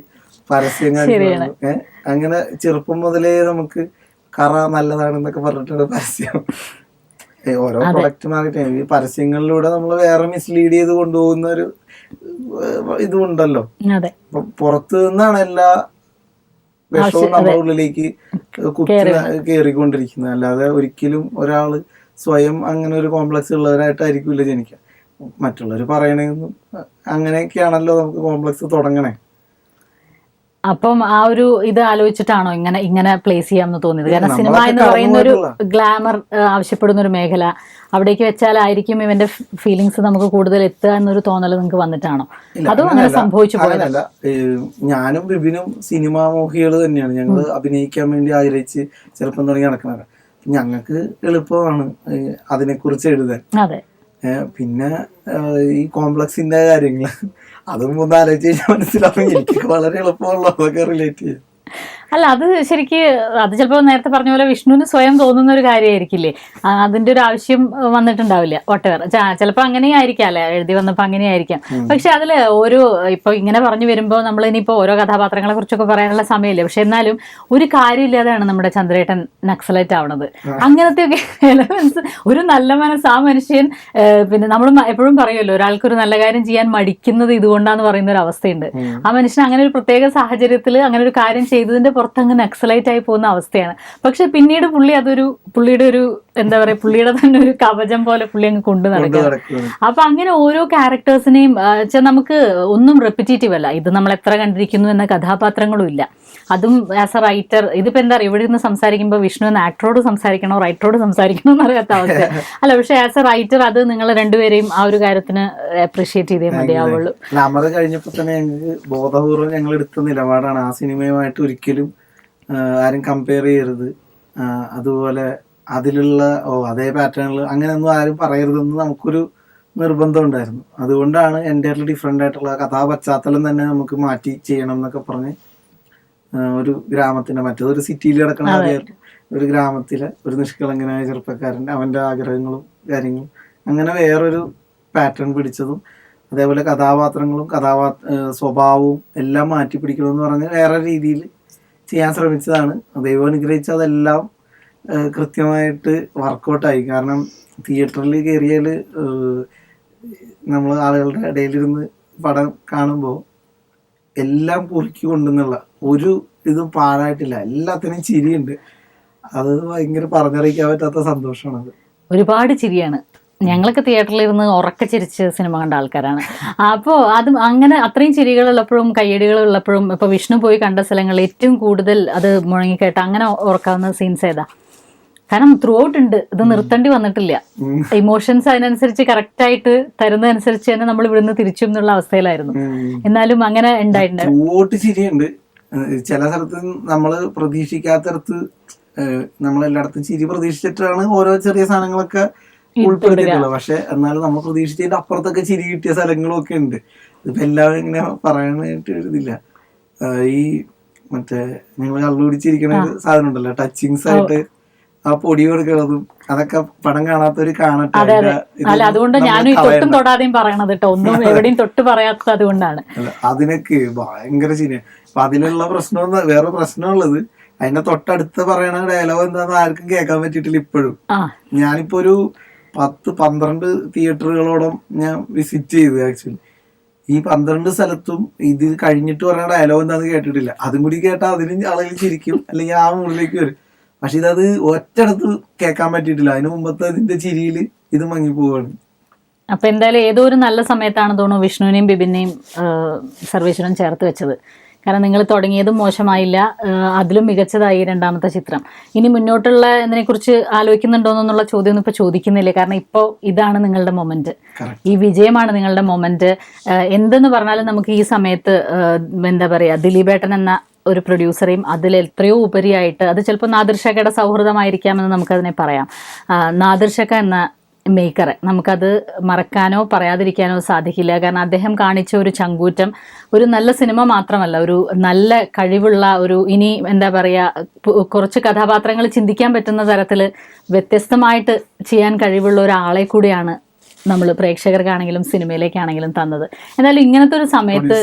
[SPEAKER 2] പരസ്യം കാണിക്കുന്നു. അങ്ങനെ ചെറുപ്പം മുതലേ നമുക്ക് കറ നല്ലതാണെന്നൊക്കെ പറഞ്ഞിട്ടുണ്ട് പരസ്യം. ഓരോ പ്രൊഡക്റ്റ് മാറിയിട്ട് ഈ പരസ്യങ്ങളിലൂടെ നമ്മൾ വേറെ മിസ്ലീഡ് ചെയ്ത് കൊണ്ടുപോകുന്ന ഒരു ഇതുണ്ടല്ലോ. പുറത്തു നിന്നാണ് എല്ലാ വിഷവും നമ്മുടെ ഉള്ളിലേക്ക് കയറിക്കൊണ്ടിരിക്കുന്നത്. അല്ലാതെ ഒരിക്കലും ഒരാള് സ്വയം അങ്ങനെ ഒരു കോംപ്ലക്സ് ഉള്ളവരായിട്ടായിരിക്കില്ല ജനിക്കുക. മറ്റുള്ളവർ പറയണേന്നും അങ്ങനെയൊക്കെയാണല്ലോ നമുക്ക് കോംപ്ലക്സ് തുടങ്ങണേ.
[SPEAKER 1] അപ്പം ആ ഒരു ഇത് ആലോചിച്ചിട്ടാണോ ഇങ്ങനെ പ്ലേസ് ചെയ്യാമെന്ന് തോന്നിയത്? കാരണം സിനിമ എന്ന് പറയുന്ന ഒരു ഗ്ലാമർ ആവശ്യപ്പെടുന്ന ഒരു മേഖല, അവിടേക്ക് വെച്ചാലായിരിക്കും ഇവന്റെ ഫീലിങ്സ് നമുക്ക് കൂടുതൽ എത്തുക എന്നൊരു തോന്നൽ നിങ്ങൾക്ക് വന്നിട്ടാണോ, അതും അങ്ങനെ സംഭവിച്ചു പോയതല്ല?
[SPEAKER 2] ഞാനും ബിബിനും സിനിമാ മോഹികൾ തന്നെയാണ്. ഞങ്ങൾ അഭിനയിക്കാൻ വേണ്ടി ആഗ്രഹിച്ച് ചെറുപ്പം തുടങ്ങി നടക്കുന്നത്. ഞങ്ങൾക്ക് എളുപ്പമാണ് അതിനെക്കുറിച്ച് എഴുതാൻ.
[SPEAKER 1] അതെ.
[SPEAKER 2] പിന്നെ ഈ കോംപ്ലക്സിന്റെ കാര്യങ്ങൾ അതും ഒന്ന് ആലോചിച്ച് കഴിഞ്ഞാൽ മനസ്സിലാവും. എനിക്ക് വളരെ എളുപ്പമുള്ള അതൊക്കെ റിലേറ്റ് ചെയ്യും.
[SPEAKER 1] അല്ല, അത് ശരിക്ക് അത് ചിലപ്പോൾ നേരത്തെ പറഞ്ഞ പോലെ വിഷ്ണുവിന് സ്വയം തോന്നുന്ന ഒരു കാര്യമായിരിക്കില്ലേ, അതിന്റെ ഒരു ആവശ്യം വന്നിട്ടുണ്ടാവില്ല. വോട്ടെവർ ചിലപ്പോൾ അങ്ങനെയായിരിക്കാം അല്ലെ, എഴുതി വന്നപ്പോൾ അങ്ങനെയായിരിക്കാം. പക്ഷെ അതില് ഒരു ഇപ്പൊ ഇങ്ങനെ പറഞ്ഞു വരുമ്പോൾ നമ്മൾ ഇനിയിപ്പോ ഓരോ കഥാപാത്രങ്ങളെ കുറിച്ചൊക്കെ പറയാനുള്ള സമയമില്ല. പക്ഷെ എന്നാലും ഒരു കാര്യമില്ലാതെയാണ് നമ്മുടെ ചന്ദ്രേട്ടൻ നക്സലൈറ്റ് ആവണത്. അങ്ങനത്തെ ഒക്കെ എലമെന്റ്സ്, ഒരു നല്ല മനസ്സ് ആ മനുഷ്യൻ, പിന്നെ നമ്മൾ എപ്പോഴും പറയുമല്ലോ ഒരാൾക്കൊരു നല്ല കാര്യം ചെയ്യാൻ മടിക്കുന്നത് ഇതുകൊണ്ടാന്ന് പറയുന്ന ഒരു അവസ്ഥയുണ്ട്. ആ മനുഷ്യൻ അങ്ങനെ ഒരു പ്രത്യേക സാഹചര്യത്തിൽ അങ്ങനെ ഒരു കാര്യം ചെയ്തതിന്റെ പുറത്തങ്ങ് നക്സലൈറ്റ് ആയി പോകുന്ന അവസ്ഥയാണ്. പക്ഷെ പിന്നീട് പുള്ളിയുടെ ഒരു എന്താ പറയാ, പുള്ളിയുടെ തന്നെ ഒരു കവചം പോലെ പുള്ളി അങ്ങ് കൊണ്ടു നടക്കുക. അപ്പൊ അങ്ങനെ ഓരോ ക്യാരക്ടേഴ്സിനെയും നമുക്ക് ഒന്നും റെപ്പിറ്റേറ്റീവ് അല്ല. ഇത് നമ്മൾ എത്ര കണ്ടിരിക്കുന്നു എന്ന കഥാപാത്രങ്ങളും ഇല്ല. അതും ആസ് എ റൈറ്റർ, ഇതിപ്പോ എന്താ പറയുക, ഇവിടെ നിന്ന് സംസാരിക്കുമ്പോൾ വിഷ്ണു എന്ന ആക്ടറോട് സംസാരിക്കണോ റൈറ്ററോട് സംസാരിക്കണോ എന്നറിയാത്ത അവസ്ഥ അല്ല. പക്ഷെ ആസ് എ റൈറ്റർ അത് നിങ്ങൾ രണ്ടുപേരെയും ആ ഒരു കാര്യത്തിന് അപ്രീഷിയേറ്റ് ചെയ്തേ മതിയാവുള്ളൂ.
[SPEAKER 2] നമ്മൾ കഴിഞ്ഞപ്പോ തന്നെ ഞങ്ങൾക്ക് ബോധപൂർവ്വം ഞങ്ങൾ എടുത്ത നിലപാടാണ് ആ സിനിമയുമായിട്ട് ഒരിക്കലും ആരും കമ്പയർ ചെയ്യരുത്. അതുപോലെ അതിലുള്ള അതേ പാറ്റേണിൽ അങ്ങനെയൊന്നും ആരും പറയരുതെന്ന് നമുക്കൊരു നിർബന്ധം ഉണ്ടായിരുന്നു. അതുകൊണ്ടാണ് എൻ്റെ ഡിഫറെൻ്റ് ആയിട്ടുള്ള കഥാപശ്ചാത്തലം തന്നെ നമുക്ക് മാറ്റി ചെയ്യണം എന്നൊക്കെ പറഞ്ഞ് ഒരു ഗ്രാമത്തിന്റെ, മറ്റേതൊരു സിറ്റിയിൽ കിടക്കണ ഒരു ഗ്രാമത്തിലെ ഒരു നിഷ്കളങ്കനായ ചെറുപ്പക്കാരൻ്റെ അവൻ്റെ ആഗ്രഹങ്ങളും കാര്യങ്ങളും അങ്ങനെ വേറൊരു പാറ്റേൺ പിടിച്ചതും അതേപോലെ കഥാപാത്രങ്ങളും സ്വഭാവവും എല്ലാം മാറ്റി പിടിക്കണമെന്ന് പറഞ്ഞ് വേറെ രീതിയിൽ ചെയ്യാൻ ശ്രമിച്ചതാണ്. ദൈവം അനുഗ്രഹിച്ച് അതെല്ലാം കൃത്യമായിട്ട് വർക്കൗട്ടായി. കാരണം തിയേറ്ററിൽ കയറിയാൽ നമ്മൾ ആളുകളുടെ ഇടയിലിരുന്ന് പടം കാണുമ്പോൾ എല്ലാം കുറുക്കി കൊണ്ടെന്നുള്ള ഒരു ഇതും പാഴായിട്ടില്ല, എല്ലാത്തിനും ചിരിയുണ്ട്. അത് ഭയങ്കര പറഞ്ഞറിയിക്കാൻ പറ്റാത്ത സന്തോഷമാണത്.
[SPEAKER 1] ഒരുപാട് ചിരിയാണ്. ഞങ്ങളൊക്കെ തിയേറ്ററിൽ ഇരുന്ന് ഉറക്കെ ചിരിച്ച് സിനിമ കണ്ട ആൾക്കാരാണ്. അപ്പോൾ അത് അങ്ങനെ അത്രയും ചിരികളുള്ളപ്പോഴും കയ്യടികളുള്ളപ്പോഴും ഇപ്പോൾ വിഷ്ണു പോയി കണ്ട സ്ഥലങ്ങളിൽ ഏറ്റവും കൂടുതൽ അത് മുഴങ്ങിക്കേട്ട അങ്ങനെ ഓർക്കാവുന്ന സീൻസ് ഏതാ? കാരണം ത്രൂ ഔട്ട് ഉണ്ട്, ഇത് നിർത്തേണ്ടി വന്നിട്ടില്ല. ഇമോഷൻസ് അതിനനുസരിച്ച് കറക്റ്റായിട്ട് തരുന്നതനുസരിച്ച് തന്നെ നമ്മൾ ഇവിടുന്ന് തിരിച്ചു എന്നുള്ള അവസ്ഥയിലായിരുന്നു. എന്നാലും അങ്ങനെ ഉണ്ടായിട്ടുണ്ട്.
[SPEAKER 2] ത്രൂ ഔട്ട് ചിരിയുണ്ട്. ചില സ്ഥലത്ത് നമ്മള് പ്രതീക്ഷിക്കാത്തടത്ത് നമ്മളെല്ലായിടത്തും ചിരി പ്രതീക്ഷിച്ചിട്ടാണ് ഓരോ ചെറിയ സാധനങ്ങളൊക്കെ ഉൾപ്പെടുത്തിയിട്ടുള്ളത്. പക്ഷെ എന്നാലും നമ്മൾ പ്രതീക്ഷിച്ചതിന്റെ അപ്പുറത്തൊക്കെ ചിരി കിട്ടിയ സ്ഥലങ്ങളും ഒക്കെ ഉണ്ട്. ഇതിപ്പോ എല്ലാവരും ഇങ്ങനെ പറയാനായിട്ട് എഴുതില്ല. ഈ മറ്റേ നിങ്ങൾ കള്ളുപിടിച്ചിരിക്കുന്ന ഒരു സാധനം ഉണ്ടല്ലോ, ടച്ചിങ്സ് ആയിട്ട് ആ പൊടി കൊടുക്കണതും അതൊക്കെ പടം കാണാത്തവര് കാണട്ടെ.
[SPEAKER 1] അതുകൊണ്ട് ഞാനും തൊട്ടും തൊടാതെയും പറയണത് കേട്ടോ, ഒന്നും എവിടെയും തൊട്ട് പറയാത്തത് അതുകൊണ്ടാണ്.
[SPEAKER 2] അതിനൊക്കെ ഭയങ്കര ചിരിയാണ്. അപ്പൊ അതിലുള്ള പ്രശ്നം, വേറെ പ്രശ്നമുള്ളത് അതിന്റെ തൊട്ടടുത്ത് പറയണ ഡയലോഗ് എന്താന്ന് ആർക്കും കേൾക്കാൻ പറ്റിയിട്ടില്ല ഇപ്പോഴും. ഞാനിപ്പോ ഒരു 10-12 തിയേറ്ററുകളോളം ഞാൻ വിസിറ്റ് ചെയ്തു. ആക്ച്വലി ഈ 12 സ്ഥലത്തും ഇത് കഴിഞ്ഞിട്ട് പറയുന്ന ഡയലോഗ് എന്താന്ന് കേട്ടിട്ടില്ല. അതും കൂടി കേട്ടാൽ അതിന് ആളുകൾ ചിരിക്കും, അല്ലെങ്കിൽ ആ മുകളിലേക്ക് വരും. പക്ഷെ ഇതത് ഒറ്റടത്ത് കേൾക്കാൻ പറ്റിയിട്ടില്ല. അതിന് മുമ്പത്തെ ഇതിന്റെ ചിരിയിൽ ഇത് മങ്ങിപ്പോവാണ്.
[SPEAKER 1] അപ്പൊ എന്തായാലും ഏതോ ഒരു നല്ല സമയത്താണ് തോന്നുന്നു വിഷ്ണുവിനെയും ബിബിനെയും സർവേശ്വരൻ ചേർത്ത് വെച്ചത്. കാരണം നിങ്ങൾ തുടങ്ങിയതും മോശമായില്ല, അതിലും മികച്ചതായി രണ്ടാമത്തെ ചിത്രം. ഇനി മുന്നോട്ടുള്ള ഇതിനെക്കുറിച്ച് ആലോചിക്കുന്നുണ്ടോന്നുള്ള ചോദ്യമൊന്നും ഇപ്പോൾ ചോദിക്കുന്നില്ല. കാരണം ഇപ്പോൾ ഇതാണ് നിങ്ങളുടെ മൊമെന്റ്, ഈ വിജയമാണ് നിങ്ങളുടെ മൊമെന്റ്. എന്തെന്ന് പറഞ്ഞാലും നമുക്ക് ഈ സമയത്ത് എന്താ പറയുക, ദിലീപേട്ടൻ എന്ന ഒരു പ്രൊഡ്യൂസറെയും അതിൽ എത്രയോ ഉപരിയായിട്ട്, അത് ചിലപ്പോൾ നാദിർ ഷാക്കയുടെ സൗഹൃദമായിരിക്കാമെന്ന് നമുക്കതിനെ പറയാം. നാദിർ ഷാക്ക എന്ന മേക്കറെ നമുക്കത് മറക്കാനോ പറയാതിരിക്കാനോ സാധിക്കില്ല. കാരണം അദ്ദേഹം കാണിച്ച ഒരു ചങ്കൂറ്റം ഒരു നല്ല സിനിമ മാത്രമല്ല, ഒരു നല്ല കഴിവുള്ള ഒരു, ഇനി എന്താ പറയുക, കുറച്ച് കഥാപാത്രങ്ങൾ ചിന്തിക്കാൻ പറ്റുന്ന തരത്തിൽ വ്യത്യസ്തമായിട്ട് ചെയ്യാൻ കഴിവുള്ള ഒരാളെ കൂടിയാണ് നമ്മൾ പ്രേക്ഷകർക്കാണെങ്കിലും സിനിമയിലേക്കാണെങ്കിലും തന്നത്. എന്നാലും ഇങ്ങനത്തെ ഒരു സമയത്ത്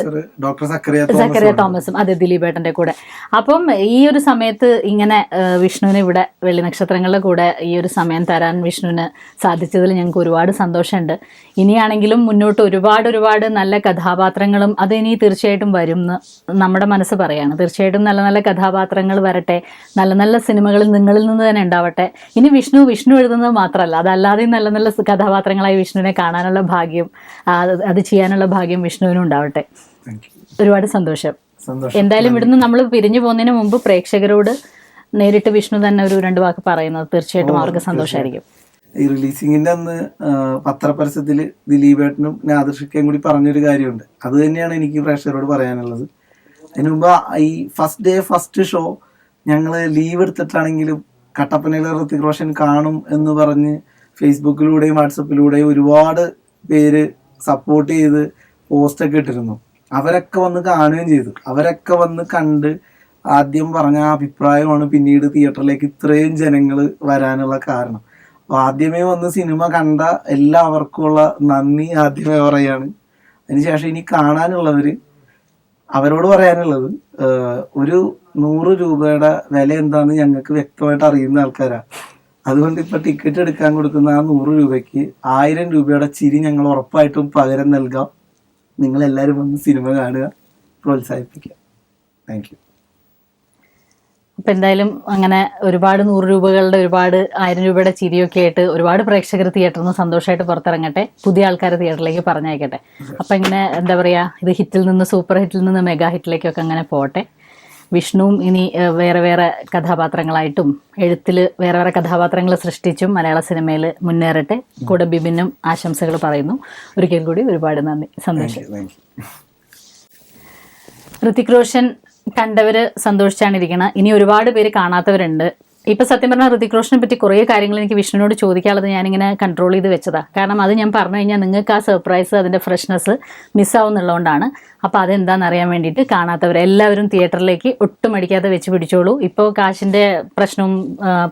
[SPEAKER 1] സക്കറിയ തോമസും, അതെ, ദിലീപേട്ടൻ്റെ കൂടെ. അപ്പം ഈ ഒരു സമയത്ത് ഇങ്ങനെ വിഷ്ണുവിന് ഇവിടെ വെള്ളി നക്ഷത്രങ്ങളുടെ കൂടെ ഈ ഒരു സമയം തരാൻ വിഷ്ണുവിന് സാധിച്ചതിൽ ഞങ്ങൾക്ക് ഒരുപാട് സന്തോഷമുണ്ട്. ഇനിയാണെങ്കിലും മുന്നോട്ട് ഒരുപാട് നല്ല കഥാപാത്രങ്ങളും അത് ഇനി തീർച്ചയായിട്ടും വരും എന്ന് നമ്മുടെ മനസ്സ് പറയാണ്. തീർച്ചയായിട്ടും നല്ല നല്ല കഥാപാത്രങ്ങൾ വരട്ടെ, നല്ല നല്ല സിനിമകളിൽ നിങ്ങളിൽ നിന്ന് തന്നെ ഉണ്ടാവട്ടെ. ഇനി വിഷ്ണു എഴുതുന്നത് മാത്രമല്ല, അതല്ലാതെയും നല്ല നല്ല കഥാപാത്രങ്ങളായി വിഷ്ണുവിനെ കാണാനുള്ള ഭാഗ്യം, അത് ചെയ്യാനുള്ള ഭാഗ്യം വിഷ്ണുവിനും ഉണ്ടാവട്ടെ. ഒരുപാട് സന്തോഷം. എന്തായാലും ഇവിടുന്ന് നമ്മൾ പിരിഞ്ഞു പോകുന്നതിന് മുമ്പ് പ്രേക്ഷകരോട് നേരിട്ട് വിഷ്ണു തന്നെ ഒരു 2 വാക്ക് പറയുന്നത് തീർച്ചയായിട്ടും അവർക്ക് സന്തോഷമായിരിക്കും.
[SPEAKER 2] ഈ റിലീസിങ്ങിന്റെ അന്ന് പത്രപരസ്യത്തില് ദിലീപേട്ടനും നാദിർ ഷാക്കയും കൂടി പറഞ്ഞൊരു കാര്യമുണ്ട്. അത് തന്നെയാണ് എനിക്ക് പ്രേക്ഷകരോട് പറയാനുള്ളത്. അതിന് മുമ്പ് ഈ ഫസ്റ്റ് ഷോ ഞങ്ങള് ലീവ് എടുത്തിട്ടാണെങ്കിലും കട്ടപ്പനയിലെ ഋത്തിക് റോഷൻ കാണും എന്ന് പറഞ്ഞ് ഫേസ്ബുക്കിലൂടെയും വാട്സപ്പിലൂടെയും ഒരുപാട് പേര് സപ്പോർട്ട് ചെയ്ത് പോസ്റ്റൊക്കെ ഇട്ടിരുന്നു. അവരൊക്കെ വന്ന് കാണുകയും ചെയ്തു. അവരൊക്കെ വന്ന് കണ്ട് ആദ്യം പറഞ്ഞ അഭിപ്രായമാണ് പിന്നീട് തിയേറ്ററിലേക്ക് ഇത്രയും ജനങ്ങൾ വരാനുള്ള കാരണം. അപ്പോൾ ആദ്യമേ വന്ന് സിനിമ കണ്ട എല്ലാവർക്കുമുള്ള നന്ദി ആദ്യമേ പറയാണ്. അതിനുശേഷം ഇനി കാണാനുള്ളവര്, അവരോട് പറയാനുള്ളത്, ഒരു 100 രൂപയുടെ വില എന്താണെന്ന് ഞങ്ങൾക്ക് വ്യക്തമായിട്ട് അറിയുന്ന ആൾക്കാരാണ്. അതുകൊണ്ട് ഇപ്പൊ ടിക്കറ്റ് എടുക്കാൻ കൊടുക്കുന്ന ആ 100 രൂപയ്ക്ക് 1000 രൂപയുടെ ചിരി ഞങ്ങൾ ഉറപ്പായിട്ടും പകരം നൽകാം. നിങ്ങൾ എല്ലാവരും വന്ന് സിനിമ കാണുക, പ്രോത്സാഹിപ്പിക്കുക. Thank you.
[SPEAKER 1] അപ്പം എന്തായാലും അങ്ങനെ ഒരുപാട് 100 രൂപകളുടെ, ഒരുപാട് 1000 രൂപയുടെ ചിരിയൊക്കെ ആയിട്ട് ഒരുപാട് പ്രേക്ഷകർ തിയേറ്ററിൽ നിന്ന് സന്തോഷമായിട്ട് പുറത്തിറങ്ങട്ടെ, പുതിയ ആൾക്കാർ തിയേറ്ററിലേക്ക് പറഞ്ഞയക്കട്ടെ. അപ്പം ഇങ്ങനെ എന്താ പറയുക, ഇത് ഹിറ്റിൽ നിന്ന് സൂപ്പർ ഹിറ്റിൽ നിന്ന് മെഗാ ഹിറ്റിലേക്കൊക്കെ അങ്ങനെ പോട്ടെ. വിഷ്ണുവും ഇനി വേറെ കഥാപാത്രങ്ങളായിട്ടും എഴുത്തിൽ വേറെ കഥാപാത്രങ്ങൾ സൃഷ്ടിച്ചും മലയാള സിനിമയിൽ മുന്നേറട്ടെ. കൂടെ ബിബിനും ആശംസകൾ പറയുന്നു. ഒരിക്കൽ കൂടി ഒരുപാട് നന്ദി, സന്തോഷം. ഋതിക് റോഷൻ കണ്ടവർ സന്തോഷിച്ചാണ് ഇരിക്കണം. ഇനി ഒരുപാട് പേര് കാണാത്തവരുണ്ട്. ഇപ്പൊ സത്യം പറഞ്ഞാൽ ഋതിക് റോഷനെ പറ്റി കുറേ കാര്യങ്ങൾ എനിക്ക് വിഷ്ണുവിനോട് ചോദിക്കാനുള്ളത് ഞാനിങ്ങനെ കൺട്രോൾ ചെയ്ത് വെച്ചതാ. കാരണം അത് ഞാൻ പറഞ്ഞു കഴിഞ്ഞാൽ നിങ്ങൾക്ക് ആ സർപ്രൈസ്, അതിന്റെ ഫ്രഷ്നെസ് മിസ്സാവുന്നുള്ളതുകൊണ്ടാണ്. അപ്പോൾ അതെന്താണെന്ന് അറിയാൻ വേണ്ടിയിട്ട് കാണാത്തവരെല്ലാവരും തിയേറ്ററിലേക്ക് ഒട്ടും അടിക്കാതെ വെച്ച് പിടിച്ചോളൂ. ഇപ്പോൾ കാശിന്റെ പ്രശ്നവും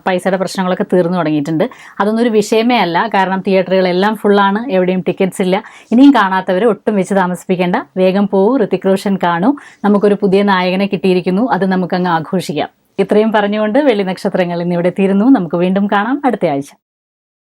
[SPEAKER 1] പൈസയുടെ പ്രശ്നങ്ങളൊക്കെ തീർന്നു തുടങ്ങിയിട്ടുണ്ട്. അതൊന്നും ഒരു വിഷയമേ അല്ല. കാരണം തിയേറ്ററുകളെല്ലാം ഫുള്ളാണ്, എവിടെയും ടിക്കറ്റ്സ് ഇല്ല. ഇനിയും കാണാത്തവർ ഒട്ടും വെച്ച് താമസിപ്പിക്കേണ്ട, വേഗം പോകൂ, ഋതിക് റോഷൻ കാണൂ. നമുക്കൊരു പുതിയ നായകനെ കിട്ടിയിരിക്കുന്നു, അത് നമുക്കങ്ങ് ആഘോഷിക്കാം. ഇത്രയും പറഞ്ഞുകൊണ്ട് വെള്ളി നക്ഷത്രങ്ങൾ ഇന്നിവിടെ തീരുന്നു. നമുക്ക് വീണ്ടും കാണാം അടുത്ത ആഴ്ച.